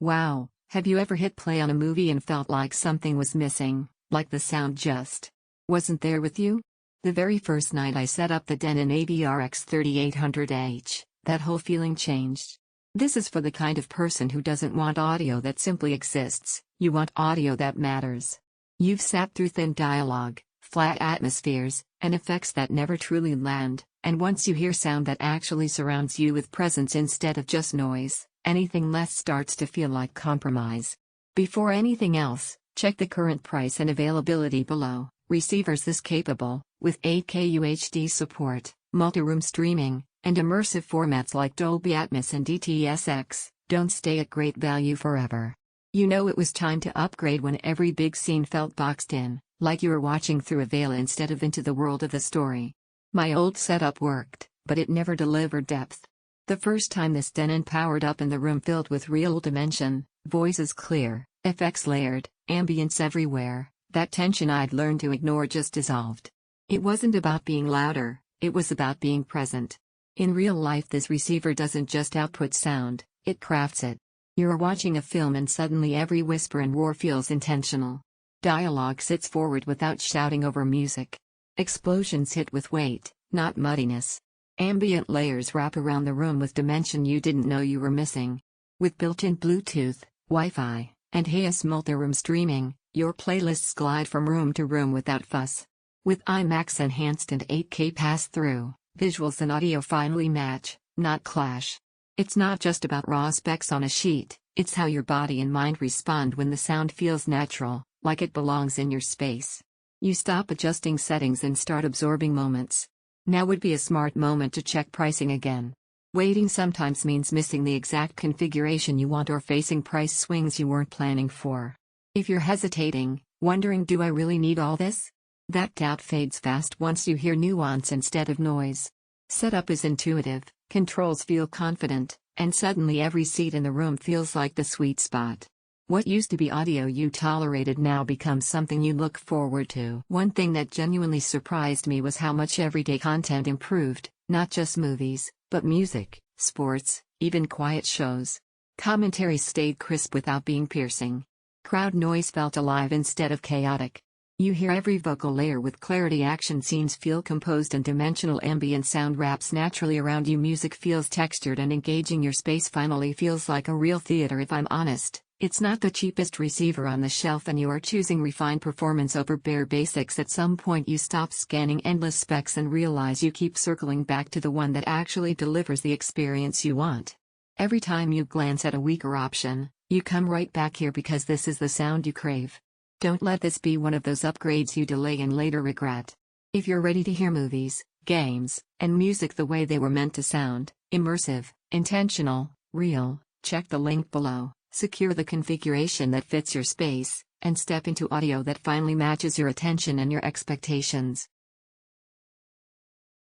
Wow, have you ever hit play on a movie and felt like something was missing, like the sound just wasn't there with you? The very first night I set up the Denon AVR-X3800H, that whole feeling changed. This is for the kind of person who doesn't want audio that simply exists, you want audio that matters. You've sat through thin dialogue, flat atmospheres, and effects that never truly land, and once you hear sound that actually surrounds you with presence instead of just noise, anything less starts to feel like compromise. Before anything else, check the current price and availability below. Receivers this capable, with 8K UHD support, multi-room streaming, and immersive formats like Dolby Atmos and DTS:X, don't stay at great value forever. You know it was time to upgrade when every big scene felt boxed in, like you were watching through a veil instead of into the world of the story. My old setup worked, but it never delivered depth. The first time this Denon powered up in the room filled with real dimension, voices clear, effects layered, ambience everywhere, that tension I'd learned to ignore just dissolved. It wasn't about being louder, it was about being present. In real life this receiver doesn't just output sound, it crafts it. You're watching a film and suddenly every whisper and roar feels intentional. Dialogue sits forward without shouting over music. Explosions hit with weight, not muddiness. Ambient layers wrap around the room with dimension you didn't know you were missing. With built-in Bluetooth, Wi-Fi, and HEOS multi-room streaming, your playlists glide from room to room without fuss. With IMAX Enhanced and 8K pass-through, visuals and audio finally match, not clash. It's not just about raw specs on a sheet, it's how your body and mind respond when the sound feels natural, like it belongs in your space. You stop adjusting settings and start absorbing moments. Now would be a smart moment to check pricing again. Waiting sometimes means missing the exact configuration you want or facing price swings you weren't planning for. If you're hesitating, wondering, do I really need all this? That doubt fades fast once you hear nuance instead of noise. Setup is intuitive, controls feel confident, and suddenly every seat in the room feels like the sweet spot. What used to be audio you tolerated now becomes something you look forward to. One thing that genuinely surprised me was how much everyday content improved, not just movies, but music, sports, even quiet shows. Commentary stayed crisp without being piercing. Crowd noise felt alive instead of chaotic. You hear every vocal layer with clarity. Action scenes feel composed and dimensional. Ambient sound wraps naturally around you. Music feels textured and engaging. Your space finally feels like a real theater. If I'm honest, it's not the cheapest receiver on the shelf and you are choosing refined performance over bare basics. At some point you stop scanning endless specs and realize you keep circling back to the one that actually delivers the experience you want. Every time you glance at a weaker option, you come right back here because this is the sound you crave. Don't let this be one of those upgrades you delay and later regret. If you're ready to hear movies, games, and music the way they were meant to sound, immersive, intentional, real, check the link below, secure the configuration that fits your space, and step into audio that finally matches your attention and your expectations.